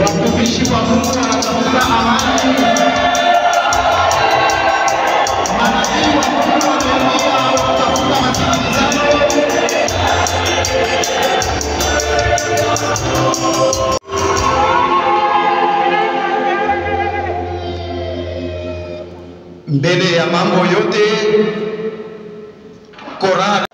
Watumishi wa Mungu wanatafuta amani. Manabii wa Mungu wanaingia kutafuta masikilizano. Mbele ya mambo yote, Korani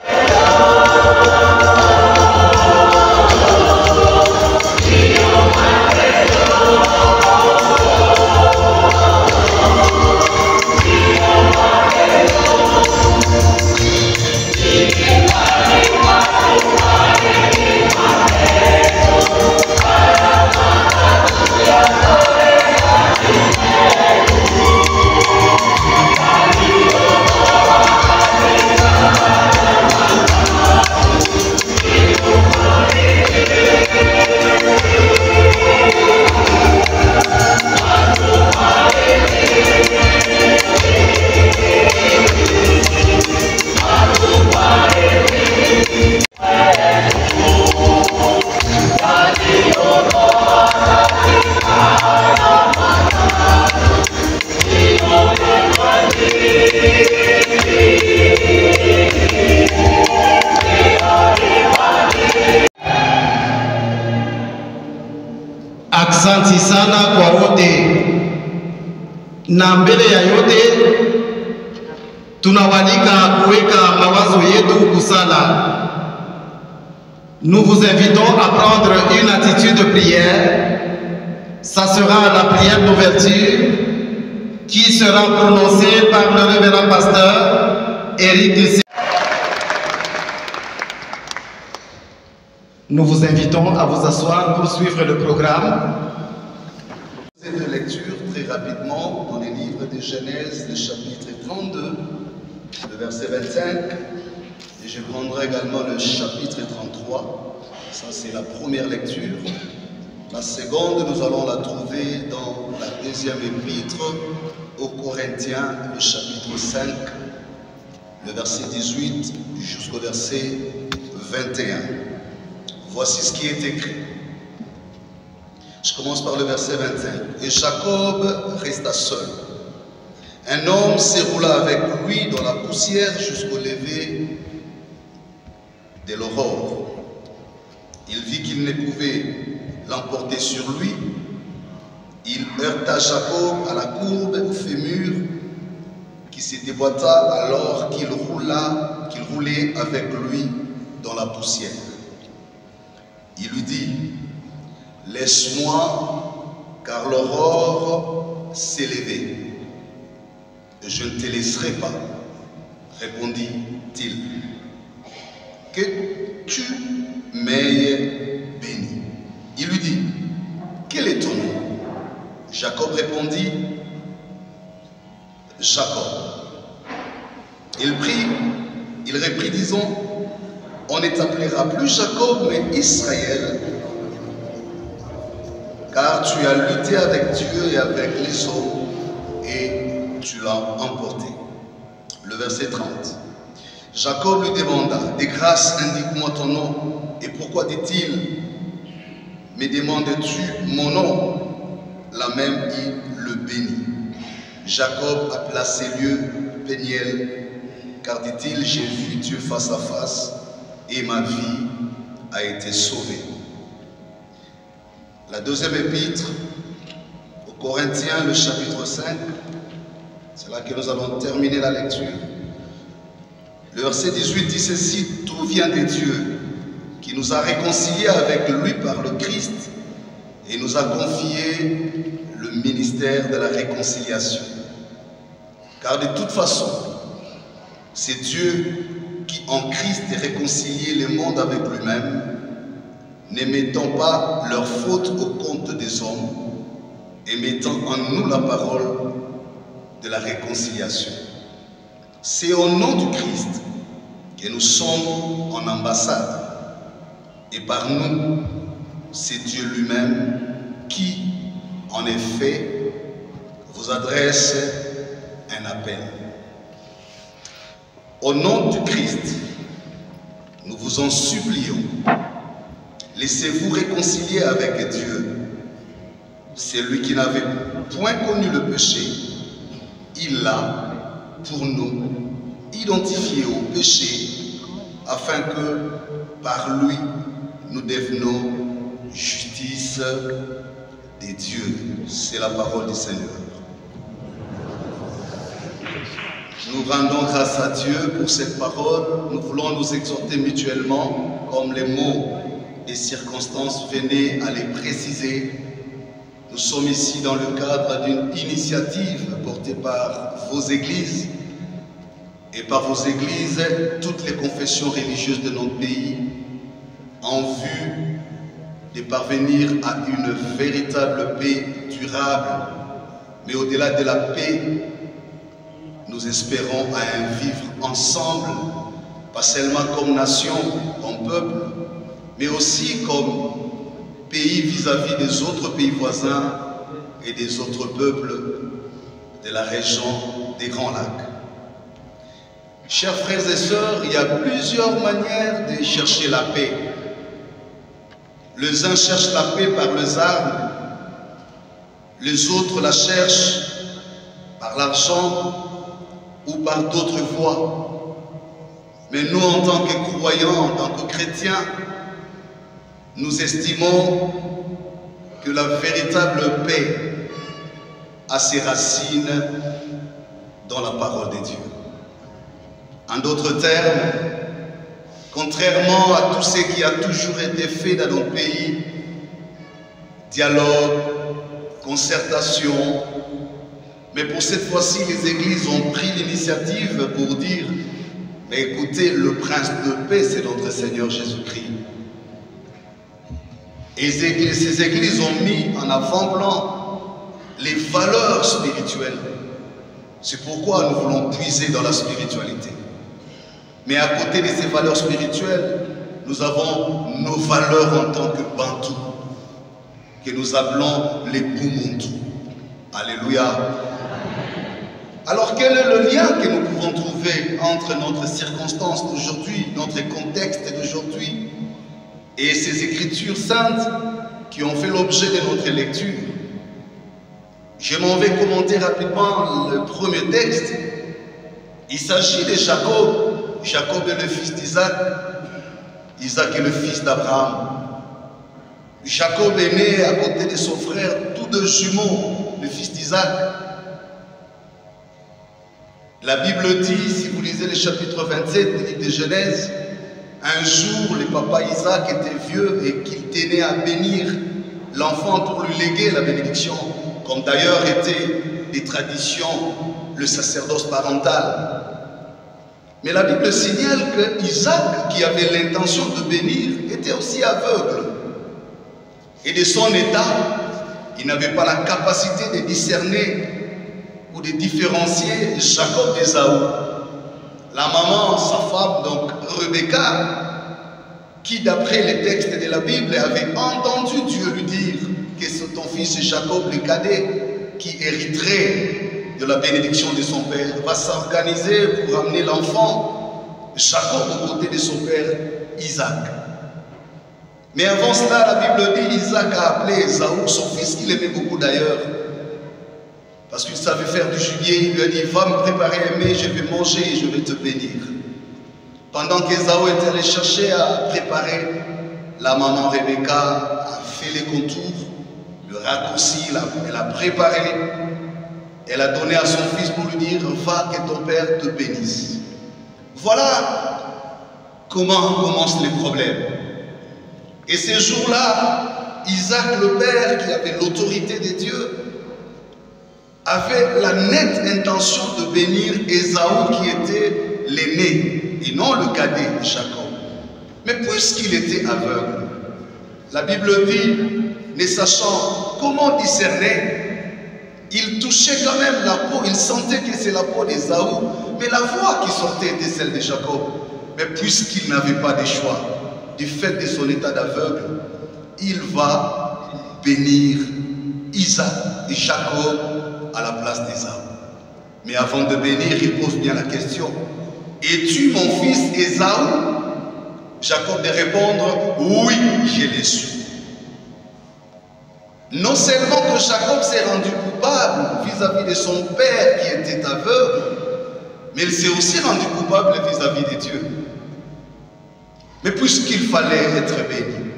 Asante sana kwa wote, na mbele ya yote tunawalika kuweka mawazo yetu kusala. Nous vous invitons à prendre une attitude de prière. Ça sera la prière d'ouverture qui sera prononcée par le révérend pasteur Éric de. Nous vous invitons à vous asseoir pour suivre le programme. Cette lecture très rapidement dans les livres de Genèse, le chapitre 32, le verset 25, et je prendrai également le chapitre 33. Ça, c'est la première lecture. La seconde, nous allons la trouver dans la deuxième épître aux Corinthiens, le chapitre 5, le verset 18 jusqu'au verset 21. Voici ce qui est écrit. Je commence par le verset 25. Et Jacob resta seul. Un homme s'éroula avec lui dans la poussière jusqu'au lever de l'aurore. Il vit qu'il ne pouvait l'emporter sur lui. Il heurta Jacob à la courbe au fémur qui se déboîta alors qu'il roulait avec lui dans la poussière. Il lui dit, laisse-moi, car l'aurore s'est levée. Je ne te laisserai pas, répondit-il, que tu m'aies béni. Il lui dit, quel est ton nom? Jacob répondit, Jacob. Il reprit, disons, on ne t'appellera plus Jacob, mais Israël, car tu as lutté avec Dieu et avec les hommes, et tu l'as emporté. Le verset 30. Jacob lui demanda, de grâce, indique-moi ton nom. Et pourquoi dit-il, me demandes-tu mon nom? La même il le bénit. Jacob appela ces lieux Péniel, car dit-il, j'ai vu Dieu face à face, et ma vie a été sauvée. La deuxième épître aux Corinthiens, le chapitre 5, c'est là que nous allons terminer la lecture. Le verset 18 dit ceci, tout vient de Dieu, qui nous a réconciliés avec lui par le Christ et nous a confié le ministère de la réconciliation. Car de toute façon, c'est Dieu qui en Christ a réconcilié le monde avec lui-même, ne mettant pas leurs fautes au compte des hommes et mettant en nous la parole de la réconciliation. C'est au nom du Christ que nous sommes en ambassade. Et par nous, c'est Dieu lui-même qui, en effet, vous adresse un appel. Au nom du Christ, nous vous en supplions, laissez-vous réconcilier avec Dieu. C'est lui qui n'avait point connu le péché. Il l'a, pour nous, identifié au péché, afin que, par lui, nous devenions justice des dieux. C'est la parole du Seigneur. Nous rendons grâce à Dieu pour cette parole. Nous voulons nous exhorter mutuellement, comme les mots et circonstances venaient à les préciser. Nous sommes ici dans le cadre d'une initiative portée par vos églises et par vos églises, toutes les confessions religieuses de notre pays, en vue de parvenir à une véritable paix durable. Mais au-delà de la paix, nous espérons à un vivre ensemble, pas seulement comme nation, comme peuple, mais aussi comme pays vis-à-vis des autres pays voisins et des autres peuples de la région des Grands Lacs. Chers frères et sœurs, il y a plusieurs manières de chercher la paix. Les uns cherchent la paix par les armes, les autres la cherchent par l'argent ou par d'autres voies. Mais nous, en tant que croyants, en tant que chrétiens, nous estimons que la véritable paix a ses racines dans la parole de Dieu. En d'autres termes, contrairement à tout ce qui a toujours été fait dans notre pays, dialogue, concertation, mais pour cette fois-ci, les églises ont pris l'initiative pour dire, mais écoutez, le prince de paix, c'est notre Seigneur Jésus-Christ. Et ces églises ont mis en avant-plan les valeurs spirituelles. C'est pourquoi nous voulons puiser dans la spiritualité. Mais à côté de ces valeurs spirituelles, nous avons nos valeurs en tant que Bantou, que nous appelons les Bumuntu. Alléluia. Alors quel est le lien que nous pouvons trouver entre notre circonstance d'aujourd'hui, notre contexte d'aujourd'hui, et ces écritures saintes qui ont fait l'objet de notre lecture? Je m'en vais commenter rapidement le premier texte. Il s'agit de Jacob. Jacob est le fils d'Isaac. Isaac est le fils d'Abraham. Jacob est né à côté de son frère, tous deux jumeaux, le fils d'Isaac. La Bible dit, si vous lisez le chapitre 27 du livre de Genèse, un jour, le papa Isaac était vieux et qu'il tenait à bénir l'enfant pour lui léguer la bénédiction, comme d'ailleurs étaient les traditions, le sacerdoce parental. Mais la Bible signale que Isaac, qui avait l'intention de bénir, était aussi aveugle. Et de son état, il n'avait pas la capacité de discerner ou de différencier Jacob d'Ésaü. La maman, sa femme, donc Rebecca, qui d'après les textes de la Bible avait entendu Dieu lui dire que c'est ton fils Jacob le cadet qui hériterait de la bénédiction de son père, va s'organiser pour amener l'enfant Jacob aux côtés de son père Isaac. Mais avant cela, la Bible dit, Isaac a appelé Ésaü, son fils qu'il aimait beaucoup d'ailleurs, parce qu'il savait faire du gibier. Il lui a dit, va me préparer un mets, je vais manger et je vais te bénir. Pendant qu'Ésaü était allé chercher à préparer, la maman Rebecca a fait les contours, le raccourci, elle a préparé, elle a donné à son fils pour lui dire, va que ton père te bénisse. Voilà comment commencent les problèmes. Et ces jours-là, Isaac le père, qui avait l'autorité de Dieu, avait la nette intention de bénir Ésaü, qui était l'aîné, et non le cadet de Jacob. Mais puisqu'il était aveugle, la Bible dit, ne sachant comment discerner, il touchait quand même la peau, il sentait que c'est la peau d'Ésaü, mais la voix qui sortait était celle de Jacob. Mais puisqu'il n'avait pas de choix, du fait de son état d'aveugle, il va bénir Isaac et Jacob à la place d'Ésaü. Mais avant de bénir, il pose bien la question, es-tu mon fils Ésaü? Jacob de répondre, oui, je l'ai su. Non seulement que Jacob s'est rendu coupable vis-à-vis de son père qui était aveugle, mais il s'est aussi rendu coupable vis-à-vis de Dieu. Mais puisqu'il fallait être béni,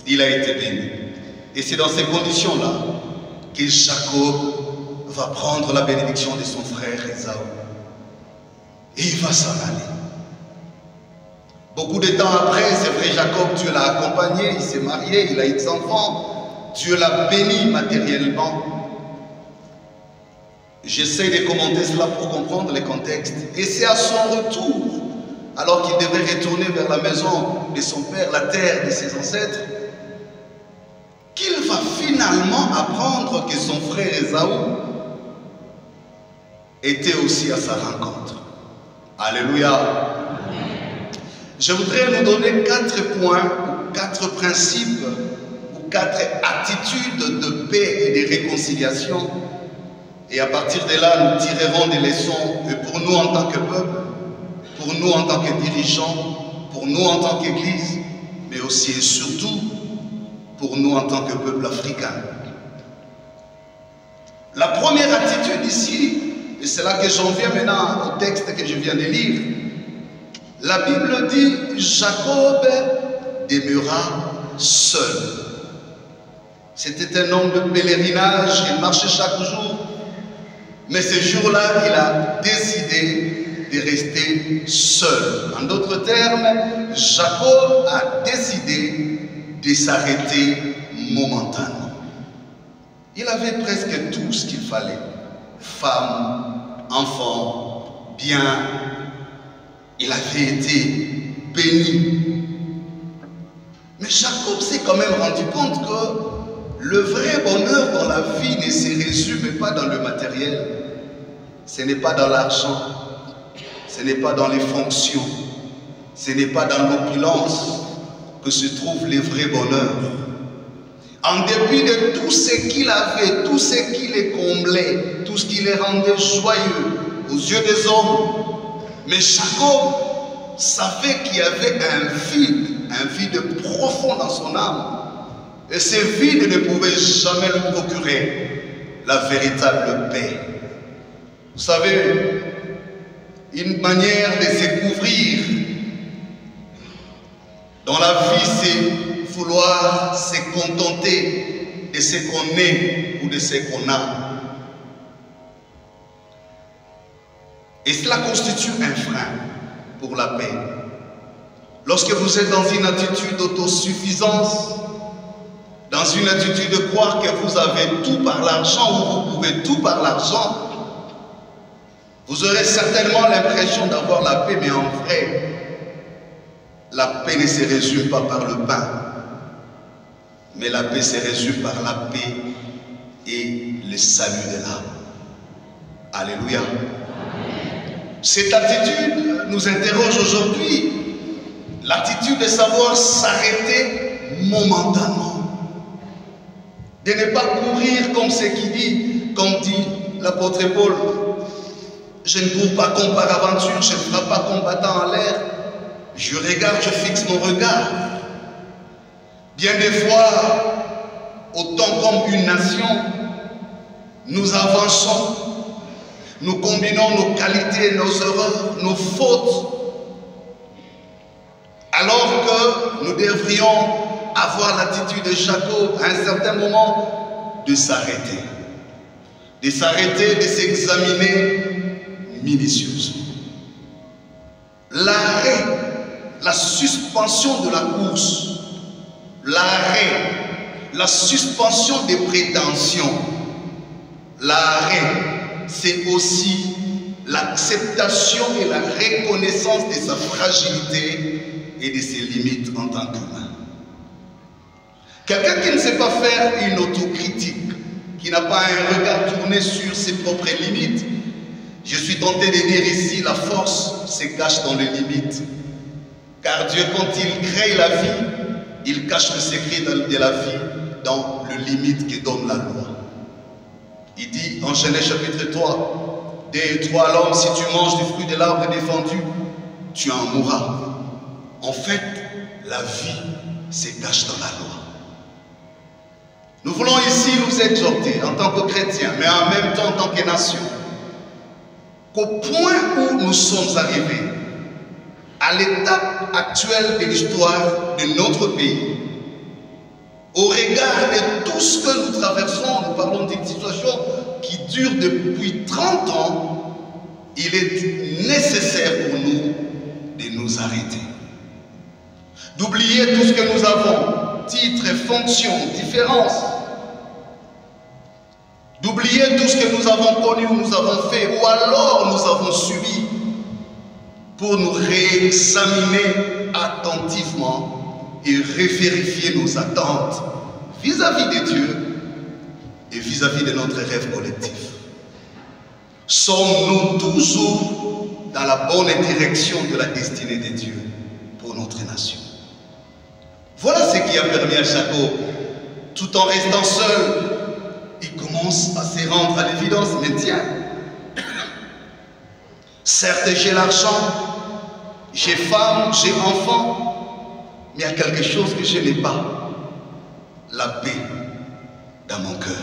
il a été béni. Et c'est dans ces conditions-là que Jacob va prendre la bénédiction de son frère Ésaü. Et il va s'en aller. Beaucoup de temps après, c'est vrai, Jacob, Dieu l'a accompagné, il s'est marié, il a eu des enfants. Dieu l'a béni matériellement. J'essaie de commenter cela pour comprendre le contexte. Et c'est à son retour, alors qu'il devait retourner vers la maison de son père, la terre de ses ancêtres, qu'il va finalement apprendre que son frère Ésaü était aussi à sa rencontre. Alléluia. Je voudrais nous donner 4 points, 4 principes, ou 4 attitudes de paix et de réconciliation. Et à partir de là, nous tirerons des leçons pour nous en tant que peuple, pour nous en tant que dirigeants, pour nous en tant qu'Église, mais aussi et surtout pour nous en tant que peuple africain. La première attitude ici, et c'est là que j'en viens maintenant au texte que je viens de lire, la Bible dit « Jacob demeura seul ». C'était un homme de pèlerinage, il marchait chaque jour, mais ce jour-là, il a décidé de rester seul. En d'autres termes, Jacob a décidé de s'arrêter momentanément. Il avait presque tout ce qu'il fallait. Femme, enfant, bien. Il avait été béni. Mais Jacob s'est quand même rendu compte que le vrai bonheur dans la vie ne se résume pas dans le matériel. Ce n'est pas dans l'argent. Ce n'est pas dans les fonctions. Ce n'est pas dans l'opulence que se trouve le vrai bonheur. En dépit de tout ce qu'il avait, tout ce qui le comblait, tout ce qui le rendait joyeux aux yeux des hommes, mais Jacob savait qu'il y avait un vide profond dans son âme. Et ce vide ne pouvait jamais lui procurer la véritable paix. Vous savez, une manière de se couvrir dans la vie, c'est vouloir se contenter de ce qu'on est ou de ce qu'on a. Et cela constitue un frein pour la paix. Lorsque vous êtes dans une attitude d'autosuffisance, dans une attitude de croire que vous avez tout par l'argent ou vous pouvez tout par l'argent, vous aurez certainement l'impression d'avoir la paix, mais en vrai, la paix ne se résume pas par le pain, mais la paix se résume par la paix et le salut de l'âme. Alléluia. Cette attitude nous interroge aujourd'hui, l'attitude de savoir s'arrêter momentanément, de ne pas courir comme ce qui dit, comme dit l'apôtre Paul, je ne cours pas comme par aventure, je ne frappe pas comme battant en l'air, je regarde, je fixe mon regard. Bien des fois, autant comme une nation, nous avançons, nous combinons nos qualités, nos erreurs, nos fautes, alors que nous devrions avoir l'attitude de Jacob à un certain moment de s'arrêter, de s'examiner minutieusement. L'arrêt, la suspension de la course, l'arrêt, la suspension des prétentions, l'arrêt, c'est aussi l'acceptation et la reconnaissance de sa fragilité et de ses limites en tant qu'humain. Quelqu'un qui ne sait pas faire une autocritique, qui n'a pas un regard tourné sur ses propres limites, je suis tenté de dire ici, la force se cache dans les limites. Car Dieu, quand il crée la vie, il cache le secret de la vie dans les limites que donne la loi. Il dit en Genèse chapitre 3, 2 et 3, l'homme, si tu manges du fruit de l'arbre défendu, tu en mourras. En fait, la vie se cache dans la loi. Nous voulons ici nous exhorter en tant que chrétiens, mais en même temps en tant que nation, qu'au point où nous sommes arrivés, à l'étape actuelle de l'histoire de notre pays, au regard de tout ce que nous traversons, nous parlons d'une situation qui dure depuis 30 ans, il est nécessaire pour nous de nous arrêter. D'oublier tout ce que nous avons, titres, fonctions, différences. D'oublier tout ce que nous avons connu ou nous avons fait, ou alors nous avons subi, pour nous réexaminer attentivement et revérifier nos attentes vis-à-vis de Dieu et vis-à-vis de notre rêve collectif. Sommes-nous toujours dans la bonne direction de la destinée de Dieu pour notre nation? Voilà ce qui a permis à Jacob, tout en restant seul, il commence à se rendre à l'évidence, mais tiens, certes j'ai l'argent, j'ai femme, j'ai enfant, mais il y a quelque chose que je n'ai pas, la paix dans mon cœur.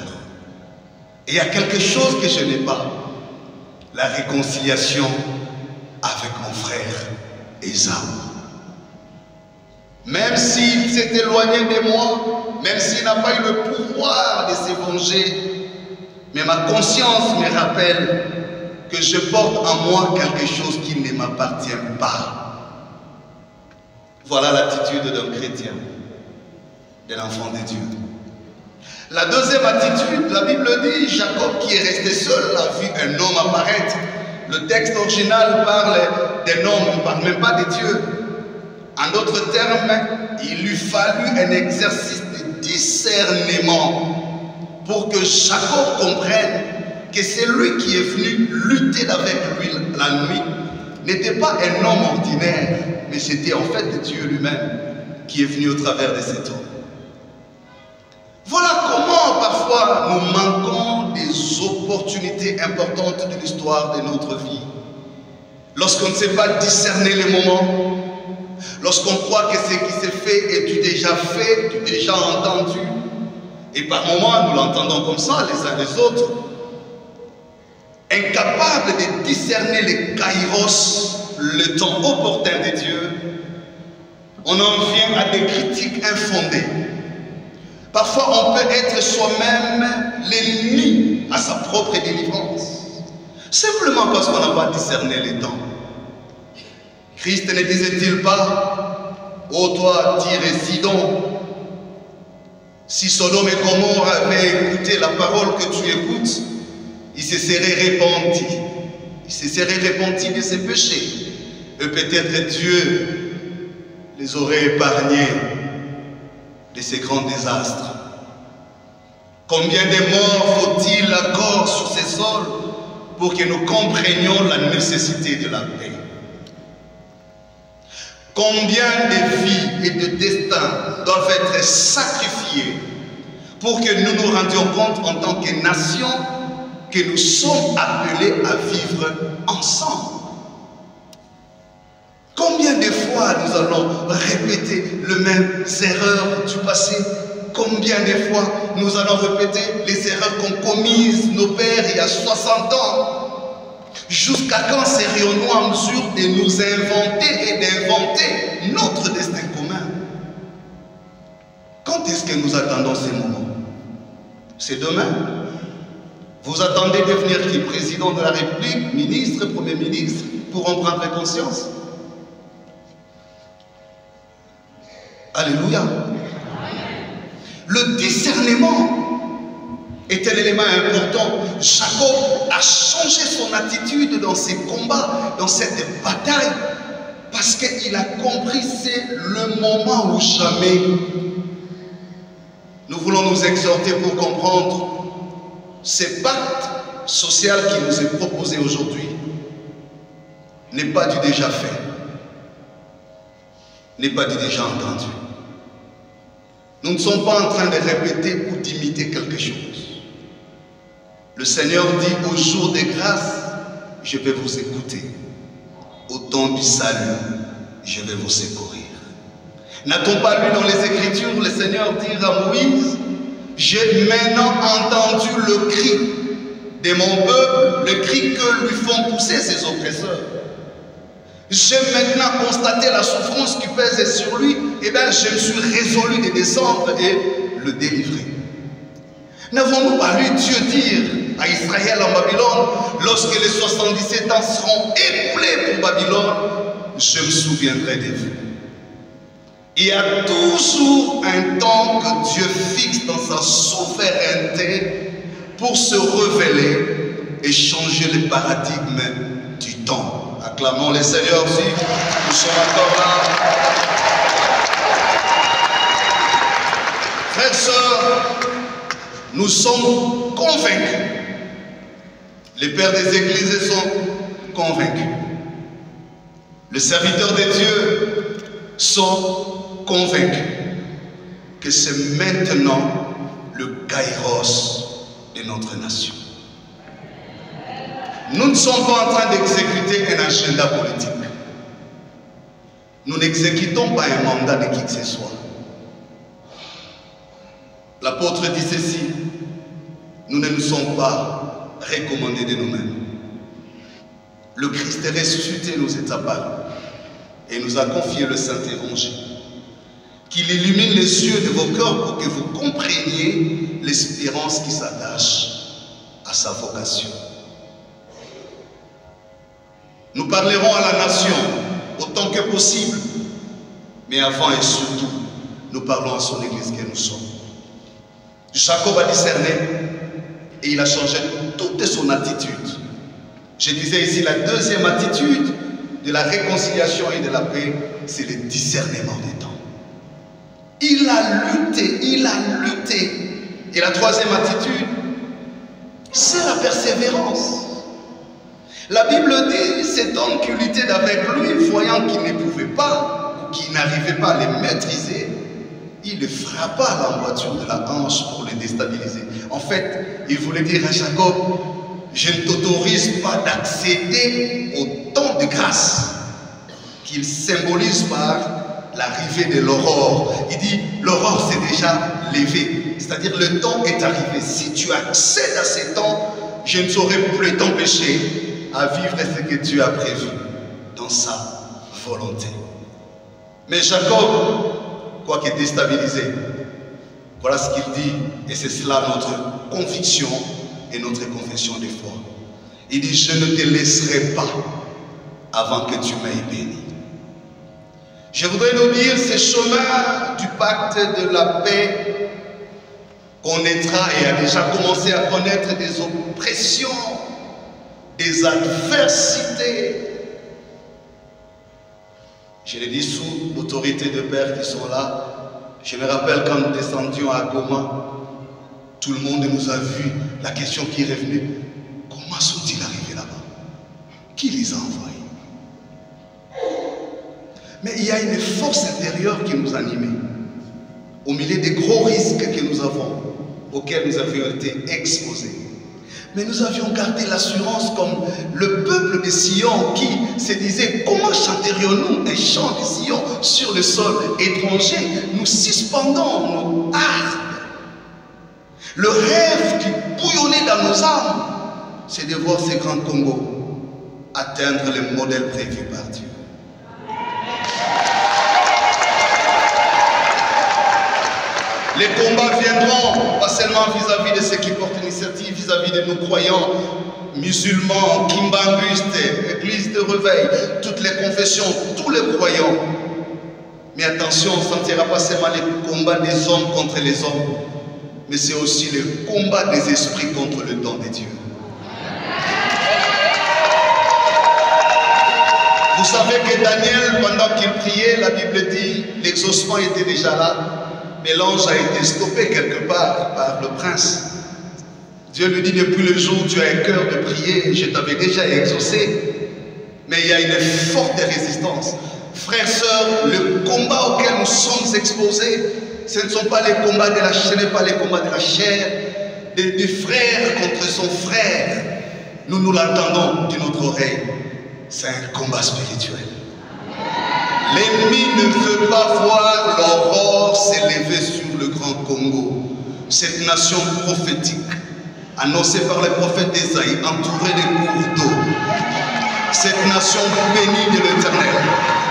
Et il y a quelque chose que je n'ai pas, la réconciliation avec mon frère Ésaü. Même s'il s'est éloigné de moi, même s'il n'a pas eu le pouvoir de se venger, mais ma conscience me rappelle que je porte en moi quelque chose qui ne m'appartient pas. Voilà l'attitude d'un chrétien, de l'enfant de Dieu. La deuxième attitude, la Bible dit, Jacob qui est resté seul a vu un homme apparaître. Le texte original parle d'un homme, on ne parle même pas de Dieu. En d'autres termes, il lui fallut un exercice de discernement pour que Jacob comprenne que celui qui est venu lutter avec lui la nuit n'était pas un homme ordinaire, mais c'était en fait Dieu lui-même qui est venu au travers de cet homme. Voilà comment parfois nous manquons des opportunités importantes de l'histoire de notre vie. Lorsqu'on ne sait pas discerner les moments, lorsqu'on croit que ce qui s'est fait est du déjà fait, du déjà entendu, et par moments nous l'entendons comme ça les uns les autres, incapables de discerner les kairos, le temps opportun de Dieu, on en vient à des critiques infondées. Parfois on peut être soi-même l'ennemi à sa propre délivrance, simplement parce qu'on n'a pas discerné les temps. Christ ne disait-il pas, ô toi, Tyr et Sidon, si Sodome et Gomorrhe avaient écouté la parole que tu écoutes, ils se seraient repentis. Ils se seraient repentis de ses péchés. Et peut-être Dieu les aurait épargnés de ces grands désastres. Combien de morts faut-il encore sur ces sols pour que nous comprenions la nécessité de la paix? Combien de vies et de destins doivent être sacrifiés pour que nous nous rendions compte en tant que nation que nous sommes appelés à vivre ensemble? Combien de fois nous allons répéter les mêmes erreurs du passé? Combien de fois nous allons répéter les erreurs qu'ont commises nos pères il y a 60 ans? Jusqu'à quand serions-nous en mesure de nous inventer et d'inventer notre destin commun? Quand est-ce que nous attendons ces moments? C'est demain? Vous attendez de devenir qui? Président de la République, ministre, Premier ministre, pour en prendre conscience? Alléluia. Le discernement est un élément important. Jacob a changé son attitude dans ses combats, dans cette bataille, parce qu'il a compris c'est le moment ou jamais. Nous voulons nous exhorter pour comprendre ce pacte social qui nous est proposé aujourd'hui n'est pas du déjà fait, n'est pas du déjà entendu. Nous ne sommes pas en train de répéter ou d'imiter quelque chose. Le Seigneur dit au jour des grâces, je vais vous écouter. Au temps du salut, je vais vous secourir. N'a-t-on pas lu dans les Écritures le Seigneur dire à Moïse, j'ai maintenant entendu le cri de mon peuple, le cri que lui font pousser ses oppresseurs. J'ai maintenant constaté la souffrance qui pèse sur lui, et bien je me suis résolu de descendre et le délivrer. N'avons-nous pas lu Dieu dire à Israël en Babylone, lorsque les 77 ans seront écoulés pour Babylone, je me souviendrai de vous. Il y a toujours un temps que Dieu fixe dans sa souveraineté pour se révéler et changer le paradigme du temps. Acclamons le Seigneur si nous sommes encore là. Frères, sœurs, nous sommes convaincus. Les pères des églises sont convaincus. Les serviteurs de Dieu sont convaincus que c'est maintenant le kairos de notre nation. Nous ne sommes pas en train d'exécuter un agenda politique. Nous n'exécutons pas un mandat de qui que ce soit. L'apôtre dit ceci, nous ne nous sommes pas recommandés de nous-mêmes. Le Christ est ressuscité nous est apparu et nous a confié le Saint-Évangile, qu'il illumine les yeux de vos cœurs pour que vous compreniez l'espérance qui s'attache à sa vocation. Nous parlerons à la nation autant que possible, mais avant et surtout, nous parlons à son Église que nous sommes. Jacob a discerné et il a changé toute son attitude. Je disais ici, la deuxième attitude de la réconciliation et de la paix, c'est le discernement des temps. Il a lutté, il a lutté. Et la troisième attitude, c'est la persévérance. La Bible dit, cet homme qui luttait avec lui, voyant qu'il ne pouvait pas, qu'il n'arrivait pas à les maîtriser, il le frappa à l'emboîture de la hanche pour le déstabiliser. En fait, il voulait dire à Jacob, je ne t'autorise pas d'accéder au temps de grâce qu'il symbolise par l'arrivée de l'aurore. Il dit, l'aurore s'est déjà levée, c'est-à-dire le temps est arrivé. Si tu accèdes à ce temps, je ne saurais plus t'empêcher à vivre ce que tu as prévu dans sa volonté. Mais Jacob, quoique déstabilisé, voilà ce qu'il dit, et c'est cela notre conviction et notre confession de foi. Il dit, je ne te laisserai pas avant que tu m'aies béni. Je voudrais nous dire, ce chemin du pacte de la paix connaîtra et a déjà commencé à connaître des oppressions, des adversités. Je l'ai dit sous l'autorité de pères qui sont là. Je me rappelle quand nous descendions à Goma, tout le monde nous a vus. La question qui est revenue, comment sont-ils arrivés là-bas? Qui les a envoyés? Mais il y a une force intérieure qui nous animait. Au milieu des gros risques que nous avons, auxquels nous avions été exposés. Mais nous avions gardé l'assurance comme le peuple de Sion qui se disait, comment chanterions-nous un chant de Sion sur le sol étranger? Nous suspendons nos harpes. Le rêve qui bouillonnait dans nos âmes, c'est de voir ces grands Congos atteindre le modèle prévu par Dieu. Les combats viendront, pas seulement vis-à-vis de ceux qui portent l'initiative, vis-à-vis de nos croyants, musulmans, kimbangustes, églises de réveil, toutes les confessions, tous les croyants. Mais attention, on ne sentira pas seulement les combats des hommes contre les hommes, mais c'est aussi le combat des esprits contre le don de Dieu. Vous savez que Daniel, pendant qu'il priait, la Bible dit, l'exaucement était déjà là. Mais l'ange a été stoppé quelque part par le prince. Dieu lui dit, depuis le jour où tu as un cœur de prier, je t'avais déjà exaucé. Mais il y a une forte résistance. Frères, sœurs, le combat auquel nous sommes exposés, ce ne sont pas les combats de la chair, ce n'est pas les combats de la chair, des frères contre son frère. Nous l'entendons de notre oreille. C'est un combat spirituel. L'ennemi ne veut pas voir l'aurore s'élever sur le Grand Congo. Cette nation prophétique, annoncée par les prophètes d'Ésaïe, entourée des cours d'eau. Cette nation bénie de l'Éternel.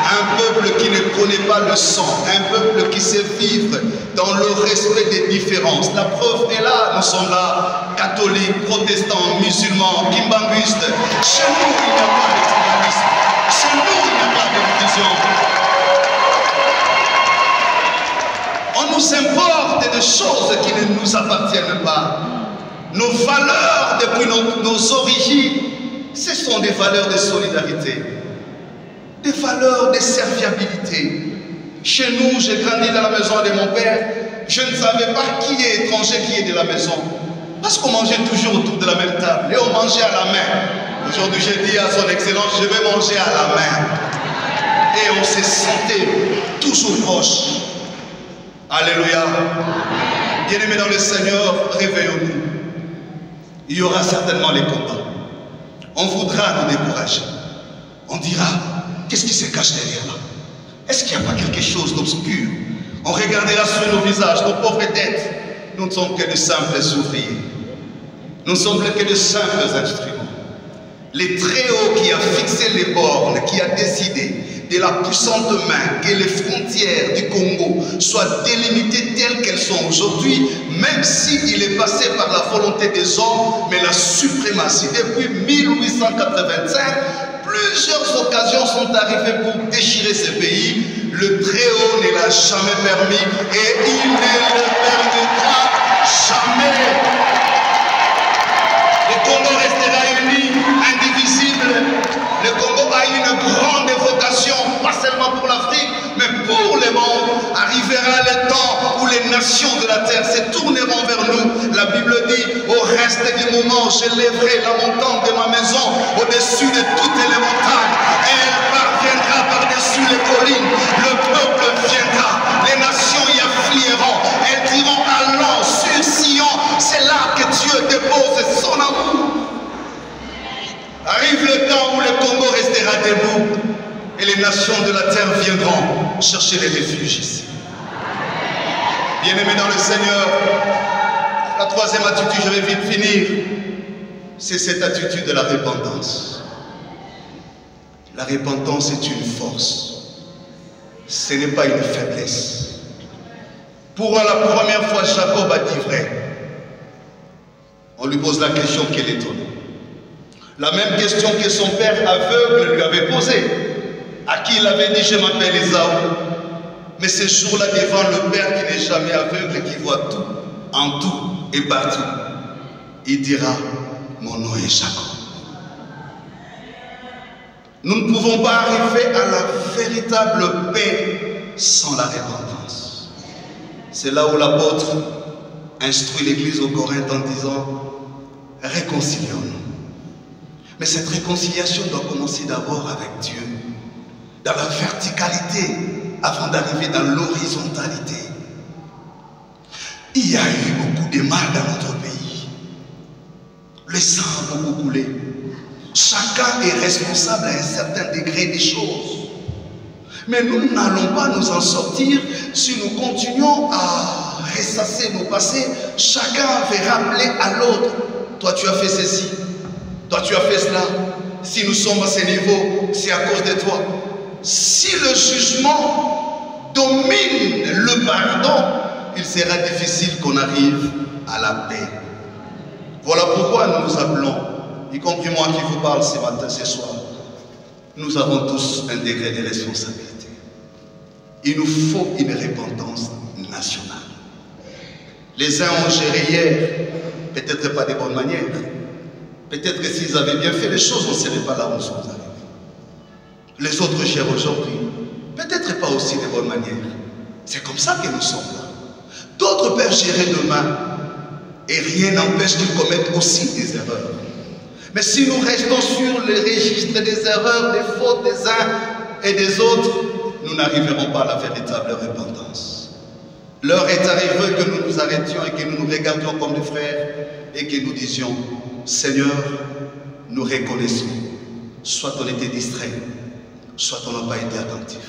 Un peuple qui ne connaît pas le sang. Un peuple qui sait vivre dans le respect des différences. La preuve est là. Nous sommes là, catholiques, protestants, musulmans, kimbanguistes. Chez nous, il n'y a pas de tribalisme. Chez nous, il n'y a pas de division. On nous importe des choses qui ne nous appartiennent pas. Nos valeurs depuis nos origines, ce sont des valeurs de solidarité, des valeurs de serviabilité. Chez nous, j'ai grandi dans la maison de mon père. Je ne savais pas qui est étranger, qui est de la maison. Parce qu'on mangeait toujours autour de la même table. Et on mangeait à la main. Aujourd'hui, j'ai dit à son excellence, je vais manger à la main. Et on se sentait toujours proches. Alléluia. Bien-aimés dans le Seigneur, réveillons-nous. Il y aura certainement les combats. On voudra nous décourager. On dira, qu'est-ce qui se cache derrière là? Est-ce qu'il n'y a pas quelque chose d'obscur? On regardera sur nos visages, nos pauvres têtes. Nous ne sommes que de simples ouvriers. Nous ne sommes que de simples instruments. Les Très-Haut qui a fixé les bornes, qui a décidé de la puissante main que les frontières du Congo soient délimitées telles qu'elles sont aujourd'hui, même s'il est passé par la volonté des hommes, mais la suprématie. Depuis 1885, plusieurs occasions sont arrivées pour déchirer ce pays. Le Très-Haut ne l'a jamais permis et il ne le permettra jamais. Le Congo restera uni, indivisible. Le Congo a une grande vocation, pas seulement pour l'Afrique, mais pour le monde. Arrivera le temps où les nations de la terre se tourneront vers nous. La Bible dit, au reste du moment, je lèverai la montagne de ma maison au-dessus de toutes les montagnes. Et elle parviendra par-dessus les collines. Le peuple viendra, les nations y afflieront. Elles diront, allons sur Sion. C'est là que Dieu dépose son amour. Arrive le temps où le Congo restera debout et les nations de la terre viendront chercher les refuges ici. Bien-aimés dans le Seigneur, la troisième attitude, je vais vite finir, c'est cette attitude de la repentance. La repentance est une force, ce n'est pas une faiblesse. Pour la première fois, Jacob a dit vrai. On lui pose la question, quelle est ton nom? La même question que son père aveugle lui avait posée, à qui il avait dit, je m'appelle Ésaü. Mais ce jour-là, devant le Père qui n'est jamais aveugle, qui voit tout, en tout et partout, il dira, mon nom est Jacob. Nous ne pouvons pas arriver à la véritable paix sans la repentance. C'est là où l'apôtre instruit l'Église au Corinthe en disant, réconcilions-nous. Mais cette réconciliation doit commencer d'abord avec Dieu, dans la verticalité, avant d'arriver dans l'horizontalité. Il y a eu beaucoup de mal dans notre pays. Le sang a beaucoup coulé. Chacun est responsable à un certain degré des choses. Mais nous n'allons pas nous en sortir si nous continuons à ressasser nos passés. Chacun va rappeler à l'autre, toi tu as fait ceci. Toi, tu as fait cela. Si nous sommes à ce niveau, c'est à cause de toi. Si le jugement domine le pardon, il sera difficile qu'on arrive à la paix. Voilà pourquoi nous nous appelons, y compris moi qui vous parle ce matin, ce soir, nous avons tous un degré de responsabilité. Il nous faut une repentance nationale. Les uns ont géré hier, peut-être pas de bonne manière. Peut-être que s'ils avaient bien fait les choses, on ne serait pas là où nous sommes arrivés. Les autres gèrent aujourd'hui, peut-être pas aussi de bonne manière. C'est comme ça que nous sommes là. D'autres peuvent gérer demain et rien n'empêche qu'ils commettent aussi des erreurs. Mais si nous restons sur le registre des erreurs, des fautes des uns et des autres, nous n'arriverons pas à la véritable repentance. L'heure est arrivée que nous nous arrêtions et que nous nous regardions comme des frères et que nous disions, Seigneur, nous reconnaissons, soit on était distrait, soit on n'a pas été attentif.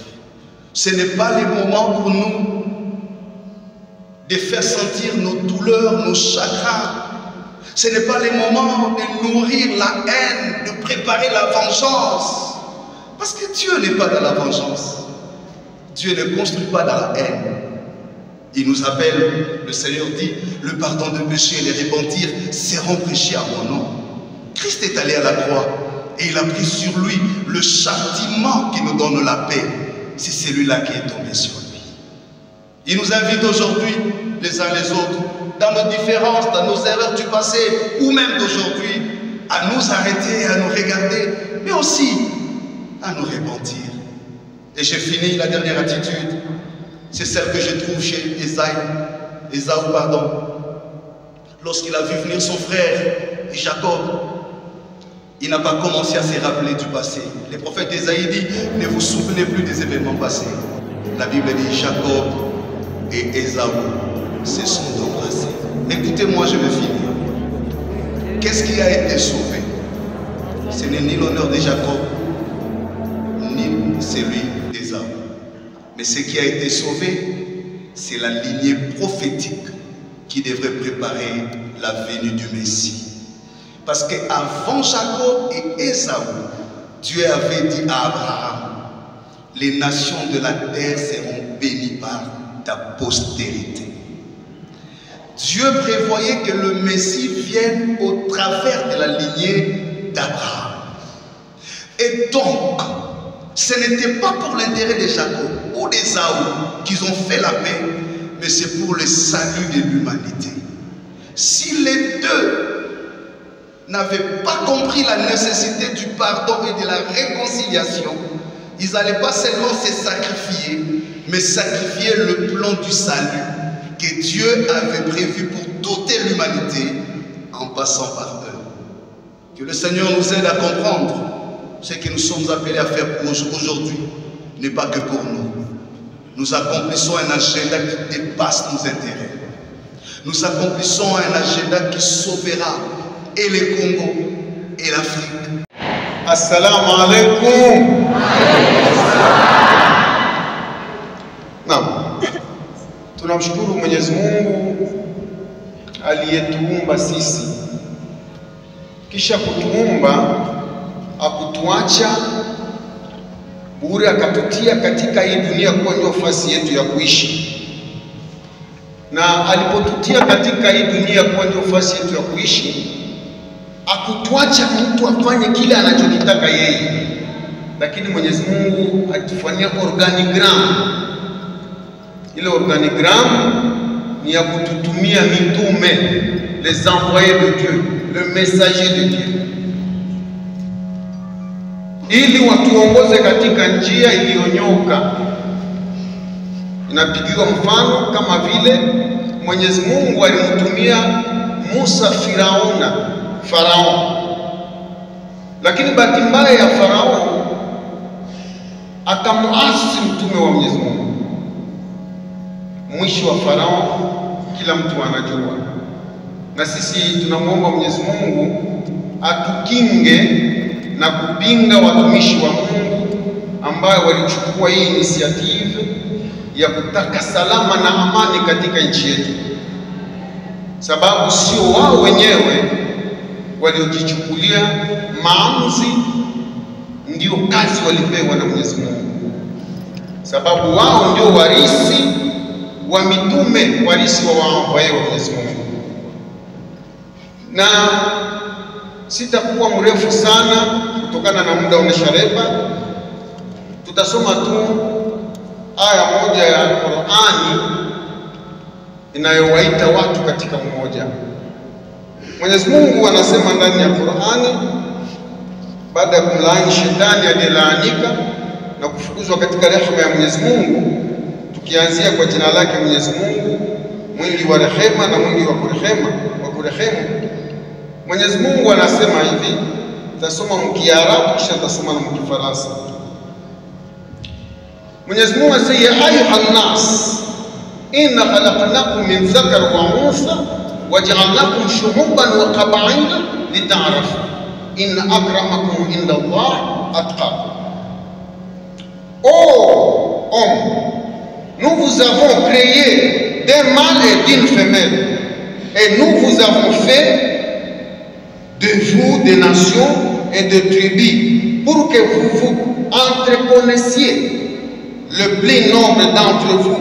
Ce n'est pas le moment pour nous de faire sentir nos douleurs, nos chagrins. Ce n'est pas le moment de nourrir la haine, de préparer la vengeance. Parce que Dieu n'est pas dans la vengeance. Dieu ne construit pas dans la haine. Il nous appelle, le Seigneur dit, le pardon de péché et les repentir seront prêchés à mon nom. Christ est allé à la croix et il a pris sur lui le châtiment qui nous donne la paix. C'est celui-là qui est tombé sur lui. Il nous invite aujourd'hui, les uns les autres, dans nos différences, dans nos erreurs du passé, ou même d'aujourd'hui, à nous arrêter, à nous regarder, mais aussi à nous repentir. Et j'ai fini la dernière attitude, c'est celle que je trouve chez Ésaü, lorsqu'il a vu venir son frère Jacob. Il n'a pas commencé à se rappeler du passé. Le prophète Ésaïe dit, ne vous souvenez plus des événements passés. La Bible dit, Jacob et Ésaü se sont embrassés. Écoutez-moi, je vais finir. Qu'est-ce qui a été sauvé? Ce n'est ni l'honneur de Jacob, ni celui d'Ésaü. Mais ce qui a été sauvé, c'est la lignée prophétique qui devrait préparer la venue du Messie. Parce qu'avant Jacob et Ésaü, Dieu avait dit à Abraham, les nations de la terre seront bénies par ta postérité. Dieu prévoyait que le Messie vienne au travers de la lignée d'Abraham. Et donc, ce n'était pas pour l'intérêt de Jacob ou d'Ésaü qu'ils ont fait la paix, mais c'est pour le salut de l'humanité. Si les deux n'avaient pas compris la nécessité du pardon et de la réconciliation, ils n'allaient pas seulement se sacrifier, mais sacrifier le plan du salut que Dieu avait prévu pour doter l'humanité en passant par eux. Que le Seigneur nous aide à comprendre ce que nous sommes appelés à faire aujourd'hui n'est pas que pour nous. Nous accomplissons un agenda qui dépasse nos intérêts. Nous accomplissons un agenda qui sauvera et le Congo et l'Afrique. Assalamu alaikum. Naam. Tunamshukuru Mwenyezi Mungu aliyetuumba sisi. Kisha kutuumba akutuacha bure, akatutia katika hii dunia kuwa ndio nafasi yetu ya kuishi. Na alipotutia katika hii dunia kuwa ndio nafasi yetu ya kuishi, akutuacha mtu afanye kile anachokitaka yeye. Lakini Mwenyezi Mungu atufanyia organigram. Ile organigram ni ya kututumia mitume, les envoyés de Dieu, le messager de Dieu, ili watuongoze katika njia iliyonyoka. Inapigiwa mfano kama vile Mwenyezi Mungu alimtumia Musa Farao, lakini bahati mbaya ya Farao akamuasi mtume wa Mwenyezi Mungu. Mwisho wa Farao kila mtu anajua, na sisi tunamwomba Mwenyezi Mungu atukinge na kupinga watumishi wa Mungu ambao walichukua hii initiative ya kutaka salama na amani katika nchi yetu, sababu sio wao wenyewe waliojichukulia maamuzi, ndio kazi walipewa na Mwenyezi Mungu, sababu wao ndio warisi wa mitume, warisi wa waambaye wa Mwenyezi Mungu. Na sitakuwa mrefu sana kutokana na muda umeshareba. Tutasoma tu aya moja ya Qur'ani inayowaita watu katika mmoja. Mwenyezi Mungu anasema ndani ya Qur'ani, baada ya kumlaani shetani aliyelaanika na kufukuzwa katika rehema ya Mwenyezi Mungu, tukianzia kwa jina lake Mwenyezi Mungu mwingi wa rehema na mwingi wa kurehemu. Mwenyezi Mungu anasema hivi, tasoma mkiarabu kisha tasoma na mkifaransa. Mwenyezi Mungu anasema, ya ayuhan nas inna khalaqnakum min dhakar wa unsa waja'alnakum shu'uban wa qaba'ila lita'arafu inna akramakum inda Allah atqakum. Oh hommes, nous vous avons créé d'un mâle et d'une femelle, et nous vous avons fait de vous des nations et de tribus, pour que vous vous entreconnaissiez le plus noble d'entre vous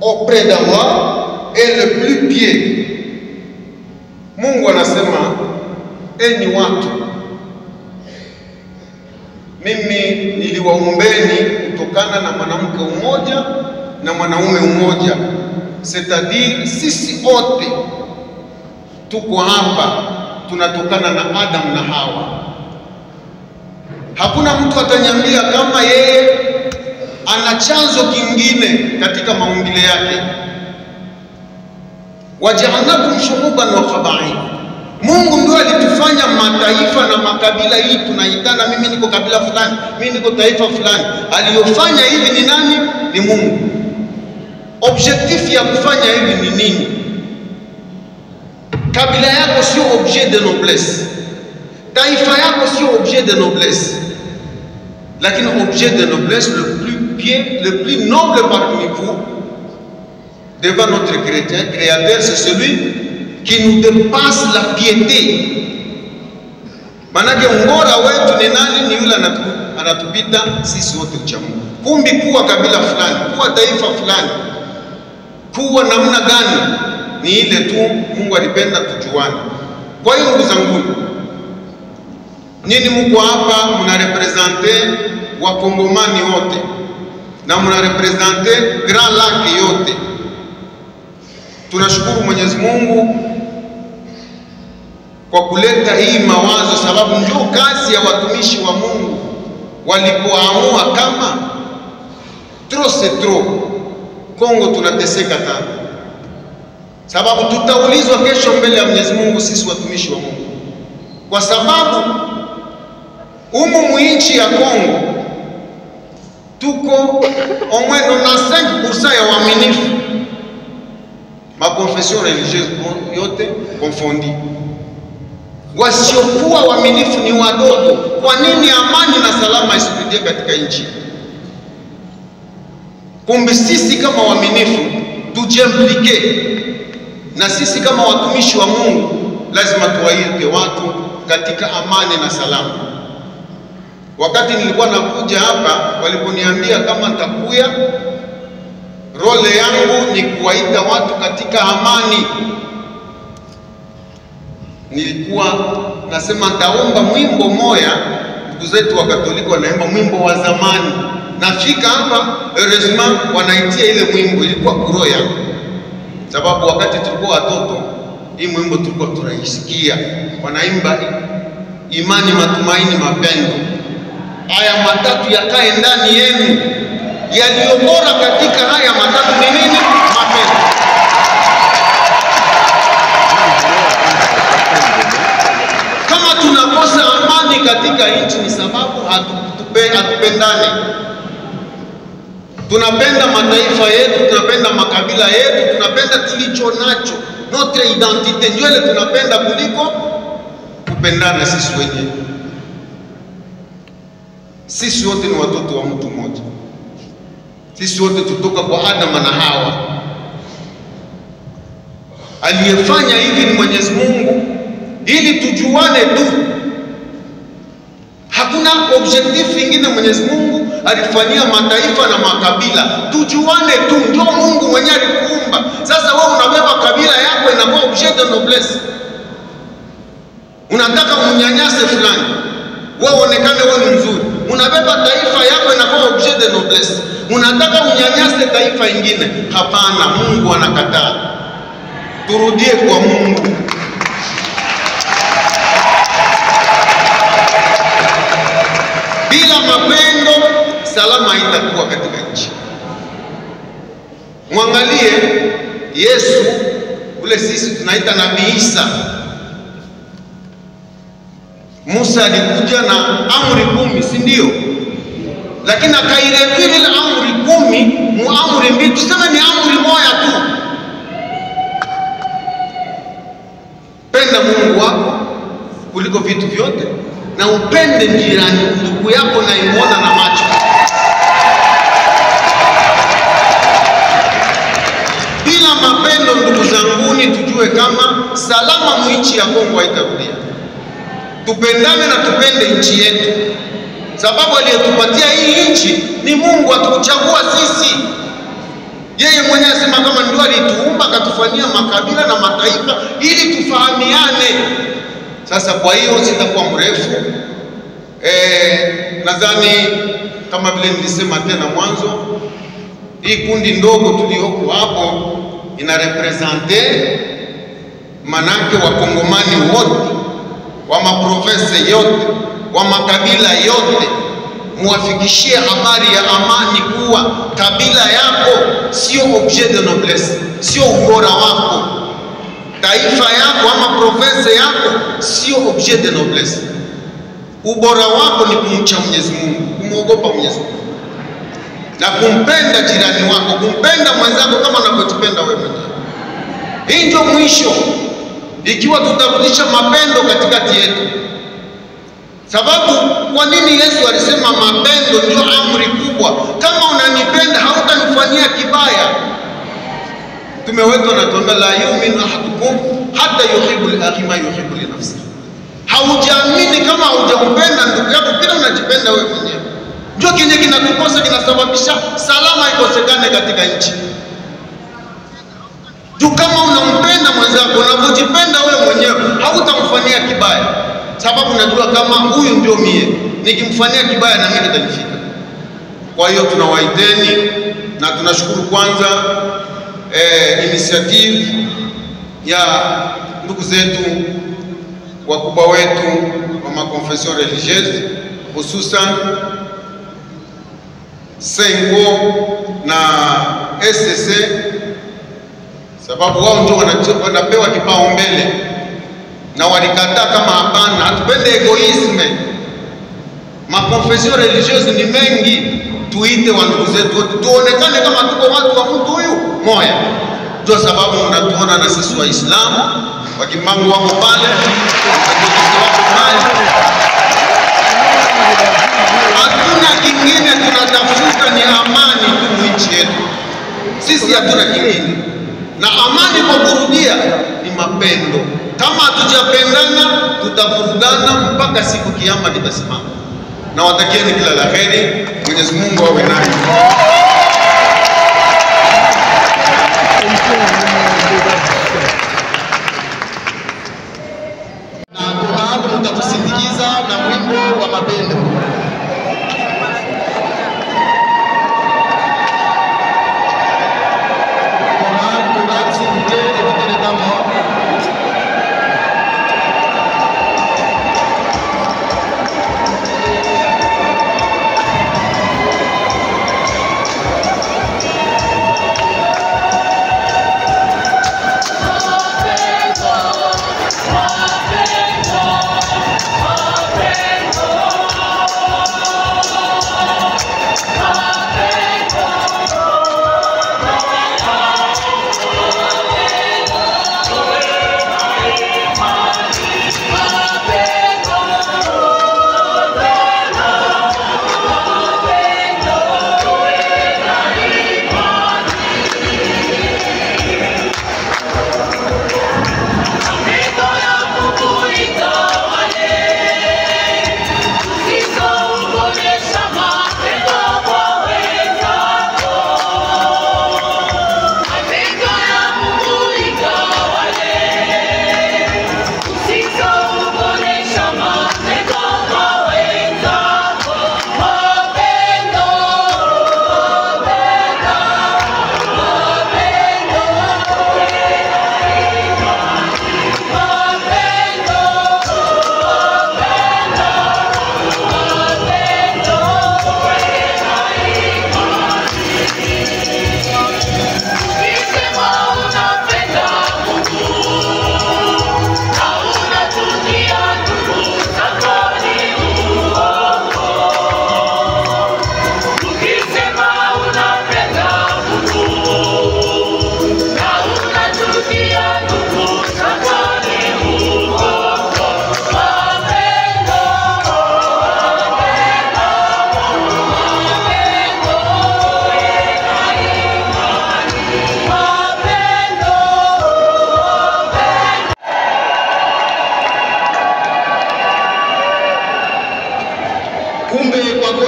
auprès d'Allah et le plus pieux. Mungu anasema, enyi watu, mimi niliwaumbeni kutokana na mwanamke mmoja na mwanaume mmoja, c'est-à-dire sisi wote tuko hapa tunatokana na Adam na Hawa. Hakuna mtu ataniambia kama yeye ana chanzo kingine katika maumbile yake. Waja'alnakum shu'uban wa qabail. Mungu ndio alitufanya mataifa na makabila. Hii tunaitana, mimi niko kabila fulani, mimi niko taifa fulani. Aliyofanya hivi ni nani? Ni Mungu. Objectif ya kufanya hivi ni nini? Kabila yako sio objet de noblesse, taifa yako sio objet de noblesse, lakini objet de noblesse le plus pieux, le plus noble parmi vous devant notre Créateur, c'est celui qui nous dépasse la piété. Manake ngora wetu ni nani? Ni yule anatupita sisi wote ucha Mungu. Kumbi kuwa kabila fulani, kuwa taifa fulani, kuwa namna gani, ni ile tu Mungu alipenda tujuane. Kwa hiyo ndugu zangu, nyinyi mko hapa mnarepresente wakongomani wote na mnarepresente Grand Lac yote. Tunashukuru Mwenyezi Mungu kwa kuleta hii mawazo, sababu ndio kazi ya watumishi wa Mungu walipoamua kama trop c'est trop, Kongo tunateseka sana. Sababu tutaulizwa kesho mbele ya Mwenyezi Mungu sisi watumishi wa Mungu, kwa sababu mwinchi ya Kongo tuko au moins 95% ya waaminifu, ma confession religieuse yote confondi. Wasiokuwa waaminifu ni wadogo. Kwa nini amani na salama isirudie katika nchi? Kumbe sisi kama waaminifu tujimplike, na sisi kama watumishi wa Mungu lazima tuwaite watu katika amani na salama. Wakati nilikuwa nakuja hapa, waliponiambia kama nitakuya, role yangu ni kuwaita watu katika amani. Nilikuwa nasema nitaomba mwimbo moya, ndugu zetu wa Katoliki wanaimba mwimbo wa zamani. Nafika hapa, heureusement wanaitia ile mwimbo, ilikuwa kuroho yangu. Sababu wakati tulikuwa watoto, hii mwimbo tulikuwa tunaisikia. Wanaimba imani, matumaini, mapendo. Haya matatu yakae ndani yenu. Yaliyo bora katika haya matatu ni nini? Mapendo. Kama tunakosa amani katika nchi ni sababu hatupendani. Tunapenda mataifa yetu, tunapenda makabila yetu, tunapenda tulicho nacho, notre identité ndio ile tunapenda kuliko kupendana sisi wenyewe. Sisi wote ni watoto wa mtu mmoja. Sisi wote tutoka kwa Adam na Hawa. Aliyefanya hivi ni Mwenyezi Mungu ili tujuane tu. Hakuna objectif ingine. Mwenyezi Mungu alifanyia mataifa na makabila tujuane tu. Ndio Mungu mwenyewe alikuumba. Sasa wewe unabeba kabila yako inakuwa objet de noblesse. Unataka unyanyase fulani, wewe onekane wewe ni mzuri. Unabeba taifa yako inakuwa objet de noblesse. Unataka unyanyase taifa ingine. Hapana, Mungu anakataa. Turudie kwa Mungu. Bila mapendo, salama haitakuwa katika nchi. Mwangalie Yesu, ule sisi tunaita Nabii Isa. Musa alikuja na amri 10, si ndio? Lakini akaireviri ile amri 10 mu amri 2, tuseme ni amri moja tu. Penda Mungu wako kuliko vitu vyote, na upende jirani ndugu yako na imona na macho. tujue kama salama mwinchi ya Kongo haitarudia. Tupendane na tupende nchi yetu, sababu aliyetupatia hii nchi ni Mungu, atukuchagua sisi. Yeye mwenyewe asema kama ndio alituumba akatufanyia makabila na mataifa ili tufahamiane. Sasa kwa hiyo sitakuwa mrefu. Nadhani kama vile nilisema tena mwanzo, hii kundi ndogo tulioko hapo ina represente manake wakongomani wote wa maprovince yote wa makabila yote. Muwafikishie habari ya amani kuwa kabila yako sio objet de noblesse, sio ubora wako. Taifa yako ama province yako sio objet de noblesse. Ubora wako ni kumcha Mwenyezi Mungu, kumwogopa Mwenyezi Mungu na kumpenda jirani wako, kumpenda mwenzako kama unavyojipenda wewe mwenyewe. Hii ndio mwisho, ikiwa tutarudisha mapendo katikati yetu. Sababu kwa nini Yesu alisema mapendo ndio amri kubwa? Kama unanipenda hautanifanyia kibaya. Tumewekwa na tuambia la yu'minu ahadukum hatta yuhibbu li-akhi ma yuhibbu li nafsihi. Haujaamini kama haujampenda ndugu yako kile unajipenda wewe mwenyewe. Ndio kinye kinatukosa, kinasababisha salama ikosekane katika nchi. Tu kama unampenda mwenzako, unavyojipenda wewe mwenyewe, hautamfanyia kibaya. Sababu najua kama huyu ndio mie, nikimfanyia kibaya na mimi kitanifika. Kwa hiyo tunawaiteni na tunashukuru kwanza initiative ya ndugu zetu wakubwa wetu wa makonfession religieuse, hususan Sengo na SCC, sababu wao ndio wanapewa kipaumbele na walikataa kama hapana, hatupende egoisme. Makonfession religieuse ni mengi, tuite wa ndugu zetu tuonekane kama tuko watu wa mtu huyu moja. Ndio sababu mnatuona na sisi Waislamu wakimangu wako pale, hatuna kingine tunatafuta, ni amani tu nchi yetu. Sisi hatuna kingine, na amani kwa kurudia ni mapendo. Kama hatujapendana tutavurugana mpaka siku kiyama kitasimama. Na watakieni kila la heri, Mwenyezi Mungu awe nanyi. Na Qur'an mtatusindikiza na wimbo wa mapendo. Qur'an s'il vous plaît, évitez les dames.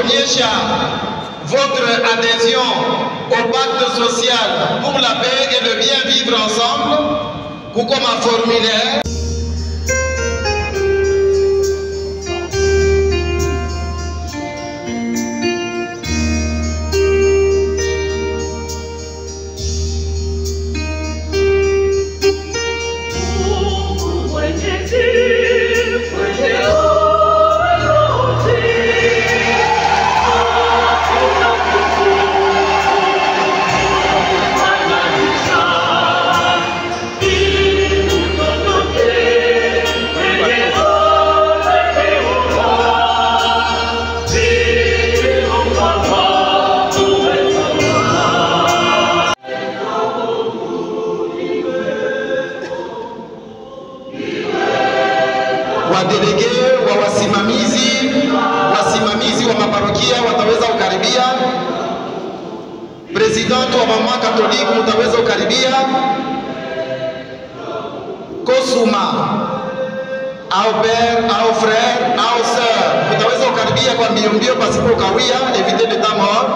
kuonyesha votre adhésion au pacte social pour la paix et le bien vivre ensemble, kuko ma formulaire. Wadelege wa wasimamizi wa maparokia wataweza kukaribia. President wa mama Katoliki mtaweza kukaribia. Kosuma au père au frère au sœur mtaweza kukaribia kwa mbio pasipo kawia, éviter le temps mort.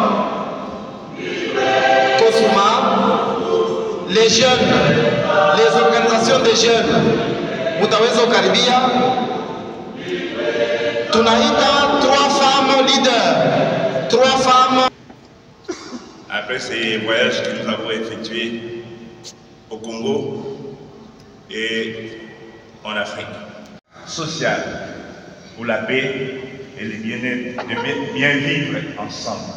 Kosuma, les jeunes, les organisations des jeunes mutaweza kukaribia. Tunaita 3 femmes leaders, 3 femmes. Après ces voyages que nous avons effectués au Congo et en Afrique, social pour la paix et le bien-être, de bien vivre ensemble.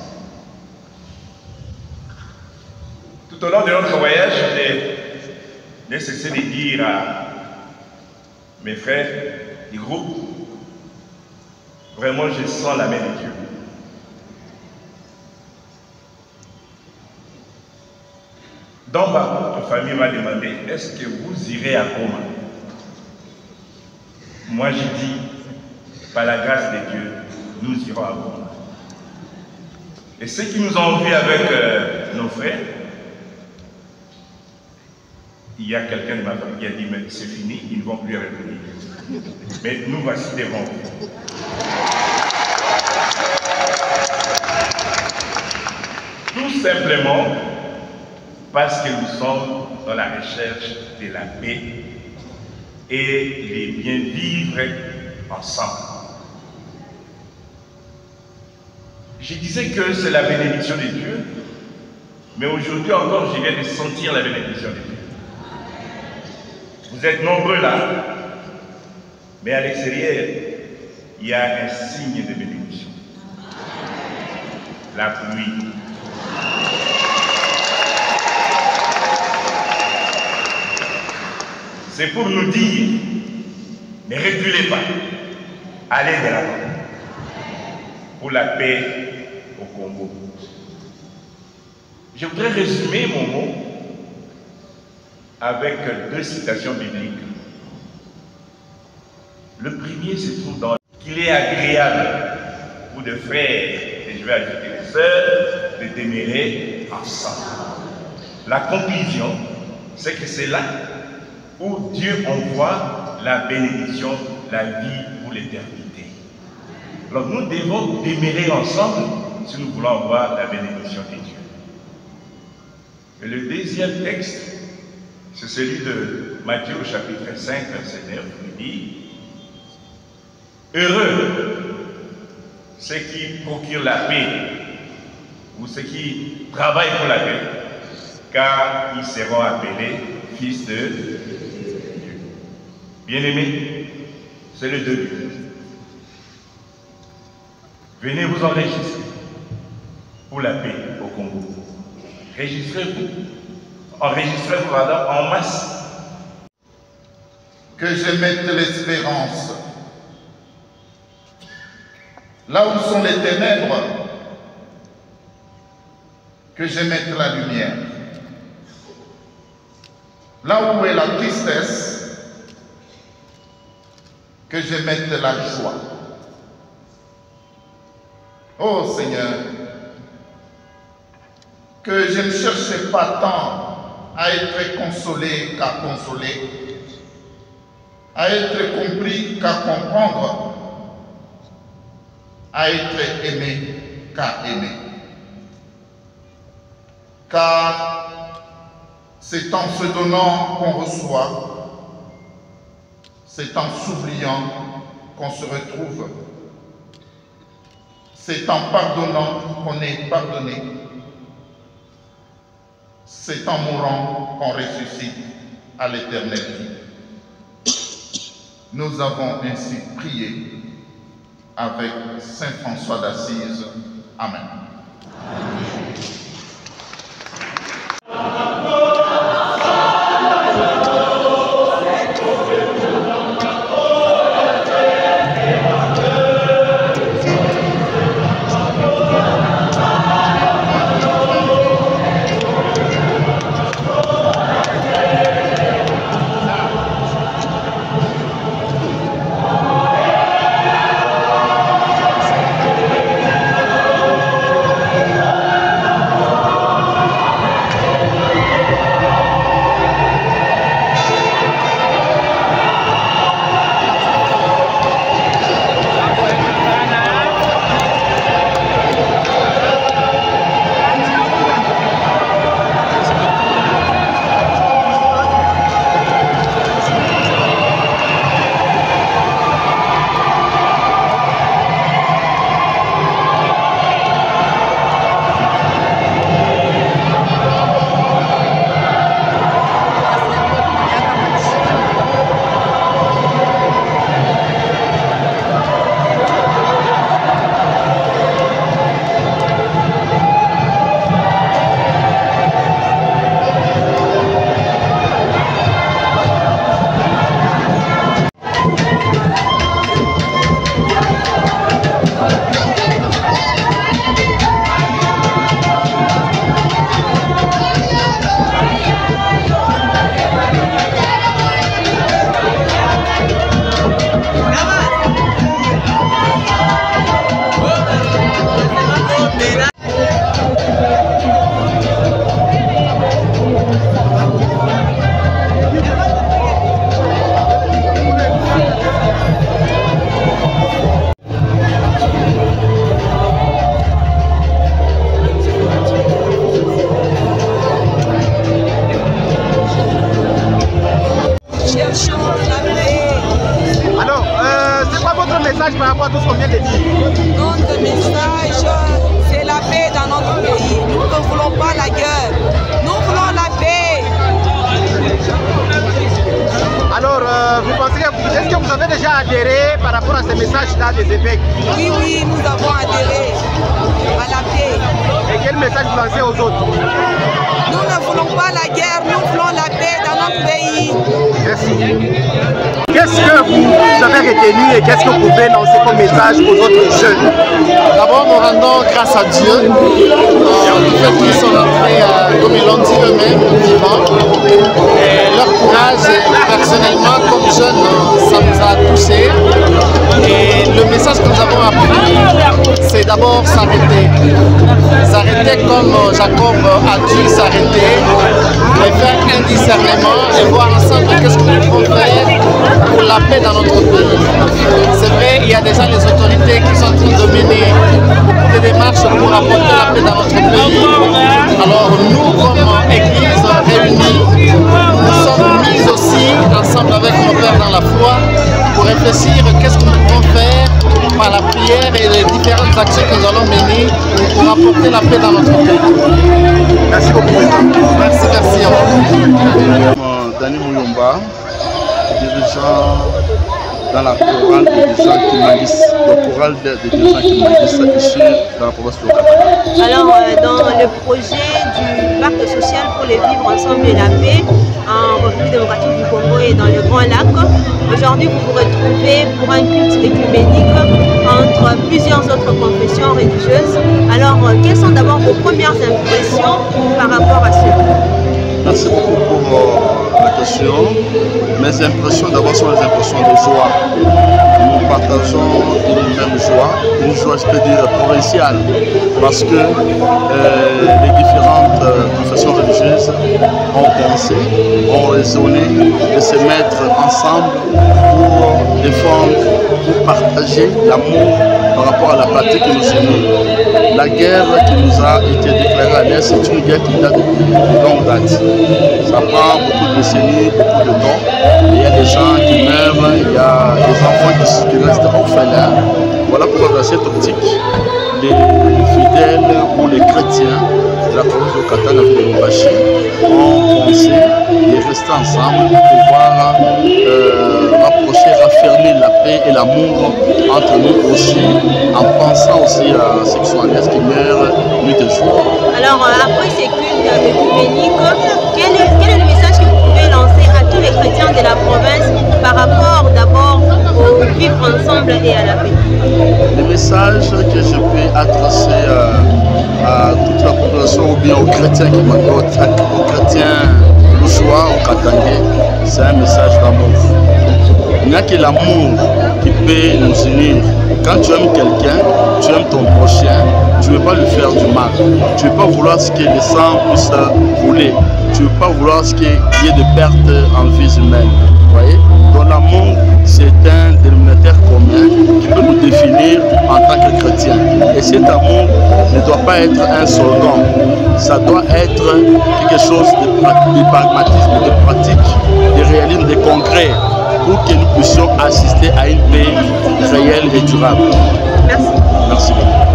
Tout au long de notre voyage, j'ai cessé de dire à mes frères du groupe, vraiment je sens la main de Dieu. Dans ma famille m'a demandé, est-ce que vous irez à Goma? Moi j'ai dit, par la grâce de Dieu, nous irons à Goma. Et ceux qui nous ont vus avec nos frères, il y a quelqu'un de ma famille qui a dit, mais c'est fini, ils ne vont plus revenir. Mais nous voici devant vous. Tout simplement parce que nous sommes dans la recherche de la paix et de bien vivre ensemble. Je disais que c'est la bénédiction de Dieu, mais aujourd'hui encore, je viens de sentir la bénédiction de Dieu. Vous êtes nombreux là, mais à l'extérieur, il y a un signe de bénédiction. La pluie. C'est pour nous dire, ne reculez pas, allez de l'avant pour la paix au Congo. Je voudrais résumer mon mot avec 2 citations bibliques. Le premier se trouve dans qu'il est agréable pour des frères, et je vais ajouter des sœurs, de demeurer ensemble. La conclusion, c'est que c'est là où Dieu envoie la bénédiction, la vie pour l'éternité. Alors nous devons demeurer ensemble si nous voulons avoir la bénédiction de Dieu. Et le deuxième texte, c'est celui de Matthieu au chapitre 5, verset 9, qui dit « Heureux ceux qui procurent la paix ou ceux qui travaillent pour la paix, car ils seront appelés fils de Dieu. » Bien-aimés, c'est le début. Venez vous enregistrer pour la paix au Congo. Enregistrez-vous en masse. Que je mette l'espérance là où sont les ténèbres, que je mette la lumière. Là où est la tristesse, que je mette la joie. Oh Seigneur, que je ne cherche pas tant à être consolé qu'à consoler, à être compris qu'à comprendre, à être aimé qu'à aimer. Car c'est en se donnant qu'on reçoit, c'est en s'oubliant qu'on se retrouve, c'est en pardonnant qu'on est pardonné, c'est en mourant qu'on ressuscite à l'éternelle vie. Nous avons ainsi prié avec Saint François d'Assise. Amen. par rapport à tout ce qu'on vient de dire? Notre message, c'est la paix dans notre pays. Nous ne voulons pas la guerre. Nous voulons la paix. Alors, vous pensez que, est-ce que vous avez déjà adhéré par rapport à ces messages-là des évêques? Oui, oui, nous avons adhéré à la paix. Et quel message vous lancez aux autres? Nous ne voulons pas la guerre, nous voulons la paix dans notre pays. Merci. Qu'est-ce que vous avez retenu et qu'est-ce que vous pouvez lancer comme message aux autres jeunes? D'abord, nous rendons grâce à Dieu du fait qu'ils sont entrés, comme ils l'ont dit eux-mêmes, vivants. Et leur courage, personnellement, comme jeunes, ça nous a touchés. Et le message que nous avons appris, c'est d'abord s'arrêter. S'arrêter comme Jacob a dû s'arrêter, et faire un discernement et voir ensemble qu'est-ce que nous pouvons faire pour la paix dans notre pays. C'est vrai, il y a déjà les autorités qui sont en train de mener beaucoup de démarches pour apporter la paix dans notre pays. Alors nous, comme Église réunie, nous sommes mis aussi ensemble avec nos pères dans la foi pour réfléchir qu'est-ce que nous pouvons faire par la prière et les différentes actions que nous allons mener pour apporter la paix dans notre pays. Merci beaucoup. Merci, merci. Dani Mouyomba, dirigeant dans la chorale des dirigeants Kimandis, le chorale des dirigeants Kimandis ici dans la province de Okatanga. Alors, dans le projet du pacte social pour les vivre ensemble et la paix en République démocratique du Congo et dans le Grand Lac, aujourd'hui vous vous retrouvez pour un culte écuménique entre plusieurs autres confessions religieuses. Alors, quelles sont d'abord vos premières impressions par rapport à cela? Merci beaucoup pour la question. Mes impressions d'abord sont les impressions de joie. nous partageons une même joie, je peux dire, provinciale, parce que les différentes confessions religieuses ont pensé, ont raisonné de se mettre ensemble pour défendre, pour partager l'amour par rapport à la patrie que nous aimons. La guerre qui nous a été déclarée à l'Est, c'est une guerre qui date depuis longue date. Ça prend beaucoup de décennies, beaucoup de temps. Il y a des gens qui meurent, il y a des enfants qui restent orphelins. Voilà pourquoi dans cette optique, les fidèles ou les chrétiens de la province de Katanga avec les Mbashi ont pensé de rester ensemble pour pouvoir rapprocher, raffermir la paix et l'amour entre nous aussi, en pensant aussi à ceux qui sont en Est qui meurent nuit et jour. Alors après ces cultes œcuméniques, quel est le message que vous pouvez lancer à tous les chrétiens de la province par rapport d'abord au vivre ensemble et à la paix? Le message que je peux adresser à toute la population ou bien aux chrétiens qui m'accordent, aux chrétiens louchois, aux Katangais, c'est un message d'amour. Il n'y a que l'amour qui peut nous unir. Quand tu aimes quelqu'un, tu aimes ton prochain, tu ne veux pas lui faire du mal. Tu ne veux pas vouloir ce que le sang puisse rouler. Tu ne veux pas vouloir ce qu'il y ait de pertes en vie humaine. Vous voyez? Donc l'amour, c'est un dénominateur commun qui peut nous définir en tant que chrétiens. Et cet amour ne doit pas être un slogan. Ça doit être quelque chose de pragmatisme, de pratique, de réalisme, de concret, pour que nous puissions assister à une paix réelle et durable. Merci. Merci beaucoup.